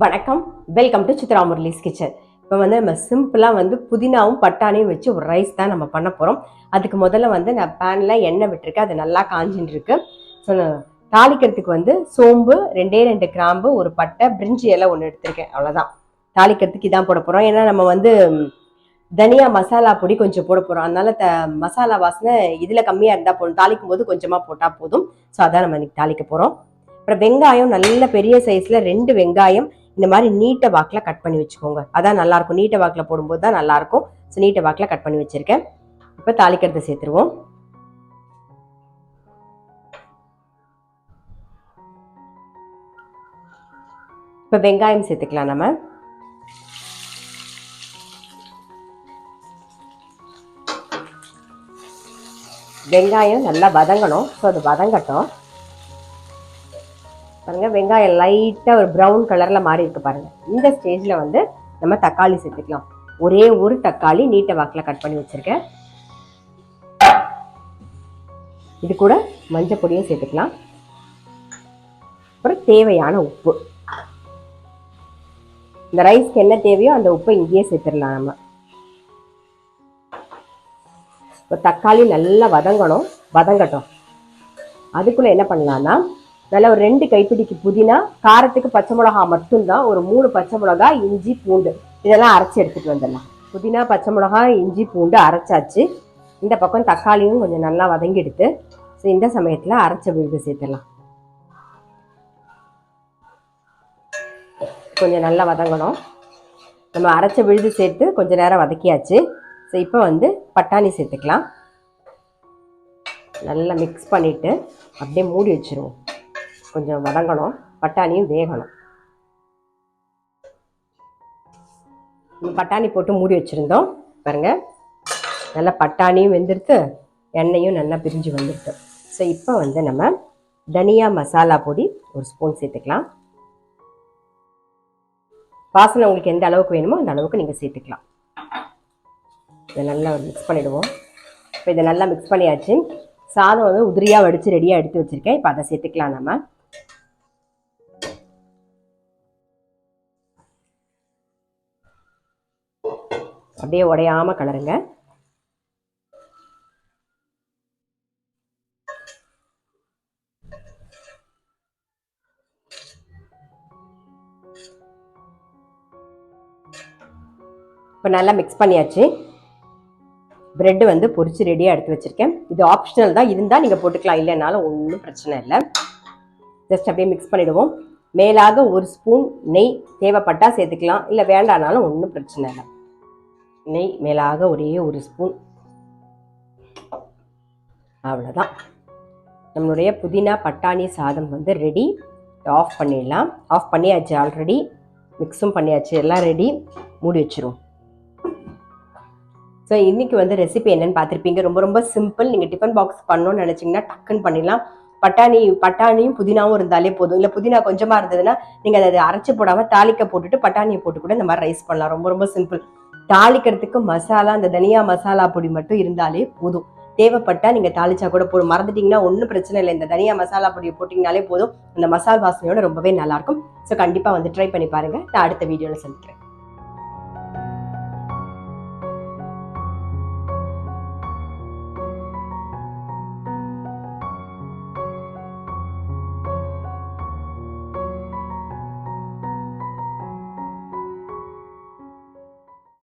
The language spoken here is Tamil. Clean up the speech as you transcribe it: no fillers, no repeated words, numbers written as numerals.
வணக்கம், welcome to Chitra Murali's kitchen. இப்போ நம்ம சிம்பிளாக புதினாவும் பட்டாணியும் வச்சு ஒரு ரைஸ் தான் நம்ம பண்ண போகிறோம். அதுக்கு முதல்ல நான் பேனில் எண்ணெய் விட்டுருக்கேன். அது நல்லா காஞ்சின்னு இருக்கு. ஸோ தாளிக்கிறதுக்கு சோம்பு, 2 கிராம்பு, ஒரு பட்டை, பிரிஞ்சி இலை ஒன்று எடுத்திருக்கேன். அவ்வளோதான். தாளிக்கிறதுக்கு இதான் போட போகிறோம். ஏன்னா நம்ம தனியா மசாலா பொடி கொஞ்சம் போட போகிறோம். அதனால மசாலா வாசனை இதில் கம்மியாக இருந்தால் போதும். தாளிக்கும் போது கொஞ்சமாக போட்டால் போதும். ஸோ அதான் நம்ம இன்னைக்கு தாளிக்க போகிறோம். அப்புறம் வெங்காயம், நல்ல பெரிய சைஸில் 2 வெங்காயம் இந்த மாதிரி நீட்ட வாக்கில் கட் பண்ணி வச்சுக்கோங்க. அதான் நல்லாயிருக்கும். நீட்ட வாக்கில் போடும்போது தான் நல்லாயிருக்கும். ஸோ நீட்ட வாக்கில் கட் பண்ணி வச்சுருக்கேன். இப்போ தாளிக்கிறத சேர்த்துருவோம். இப்போ வெங்காயம் சேர்த்துக்கலாம். நம்ம வெங்காயம் நல்லா வதங்கணும். ஸோ அது வதங்கட்டும். பாருங்க, வெங்காயம் லைட்டாக ஒரு ப்ரௌன் கலரில் மாறி இருக்கு பாருங்க. இந்த ஸ்டேஜில் நம்ம தக்காளி சேர்த்துக்கலாம். ஒரே ஒரு தக்காளி நீட்ட வாக்கில் கட் பண்ணி வச்சிருக்கேன். இது கூட மஞ்சள் பொடியும் சேர்த்துக்கலாம். அப்புறம் தேவையான உப்பு. இந்த ரைஸ்க்கு என்ன தேவையோ அந்த உப்பை இங்கேயே சேர்த்துடலாம். நம்ம இப்போ தக்காளி நல்லா வதங்கட்டும். அதுக்குள்ள என்ன பண்ணலாம்னா, நல்லா ஒரு 2 கைப்பிடிக்கு புதினா, காரத்துக்கு பச்சை மிளகா மட்டும்தான், ஒரு 3 பச்சை மிளகா, இஞ்சி, பூண்டு இதெல்லாம் அரைச்சி எடுத்துட்டு வந்துடலாம். புதினா, பச்சை மிளகா, இஞ்சி, பூண்டு அரைச்சாச்சு. இந்த பக்கம் தக்காளியும் கொஞ்சம் நல்லா வதங்கி எடுத்து, ஸோ இந்த சமயத்தில் அரைச்ச விழுது சேர்த்துடலாம். கொஞ்சம் நல்லா வதங்கணும். நம்ம அரைச்ச விழுது சேர்த்து கொஞ்சம் நேரம் வதக்கியாச்சு. ஸோ இப்போ பட்டாணி சேர்த்துக்கலாம். நல்லா மிக்ஸ் பண்ணிவிட்டு அப்படியே மூடி வச்சுருவோம். கொஞ்சம் வதங்கணும், பட்டாணியும் வேகணும். பட்டாணி போட்டு மூடி வச்சுருந்தோம். பாருங்க, நல்லா பட்டாணியும் வெந்துடுத்து, எண்ணெயும் நல்லா பிரிஞ்சு வந்துடுது. ஸோ இப்போ நம்ம தனியா மசாலா பொடி ஒரு ஸ்பூன் சேர்த்துக்கலாம். வாசனை உங்களுக்கு எந்த அளவுக்கு வேணுமோ அந்த அளவுக்கு நீங்கள் சேர்த்துக்கலாம். இதை நல்லா மிக்ஸ் பண்ணிவிடுவோம். இப்போ இதை நல்லா மிக்ஸ் பண்ணியாச்சு. சாதம் உதிரியாக வடித்து ரெடியாக எடுத்து வச்சுருக்கேன். இப்போ அதை சேர்த்துக்கலாம். நம்ம அப்படியே உடையாம கலருங்க. இப்போ நல்லா மிக்ஸ் பண்ணியாச்சு. பிரெட் பொரிச்சு ரெடியாக எடுத்து வச்சிருக்கேன். இது ஆப்ஷனல் தான், இருந்தால் நீங்கள் போட்டுக்கலாம், இல்லைனாலும் ஒன்றும் பிரச்சனை இல்லை. ஜஸ்ட் அப்படியே மிக்ஸ் பண்ணிடுவோம். மேலாக ஒரு ஸ்பூன் நெய் தேவைப்பட்டா சேர்த்துக்கலாம், இல்லை வேண்டானாலும் ஒன்றும் பிரச்சனை இல்லை. நெய் மேலாக ஒரே ஒரு ஸ்பூன். அவ்வளோதான். நம்மளுடைய புதினா பட்டாணி சாதம் ரெடி. ஆஃப் பண்ணிடலாம். ஆஃப் பண்ணியாச்சு. ஆல்ரெடி மிக்ஸும் பண்ணியாச்சு. எல்லாம் ரெடி. மூடி வச்சிருவோம். ஸோ இன்றைக்கி ரெசிபி என்னென்னு பார்த்துருப்பீங்க. ரொம்ப ரொம்ப சிம்பிள். நீங்கள் டிஃபன் பாக்ஸ் பண்ணணும்னு நினச்சிங்கன்னா டக்குன்னு பண்ணிடலாம். பட்டாணியும் புதினாவும் இருந்தாலே போதும். இல்லை புதினா கொஞ்சமாக இருந்ததுன்னா நீங்கள் அதை அரைச்சி போடாமல் தாளிக்க போட்டுட்டு பட்டாணியை போட்டு கூட இந்த மாதிரி ரைஸ் பண்ணலாம். ரொம்ப ரொம்ப சிம்பிள். தாளிக்கிறதுக்கு மசாலா, அந்த தனியா மசாலா பொடி மட்டும் இருந்தாலே போதும். தேவைப்பட்டா நீங்கள் தாளிச்சா கூட போதும். மறந்துட்டிங்கன்னா ஒன்றும் பிரச்சனை இல்லை. இந்த தனியா மசாலா பொடியை போட்டிங்கனாலே போதும். அந்த மசாலா வாசனையோட ரொம்பவே நல்லாயிருக்கும். ஸோ கண்டிப்பாக ட்ரை பண்ணி பாருங்கள். நான் அடுத்த வீடியோவில் சந்திக்கிறேன்.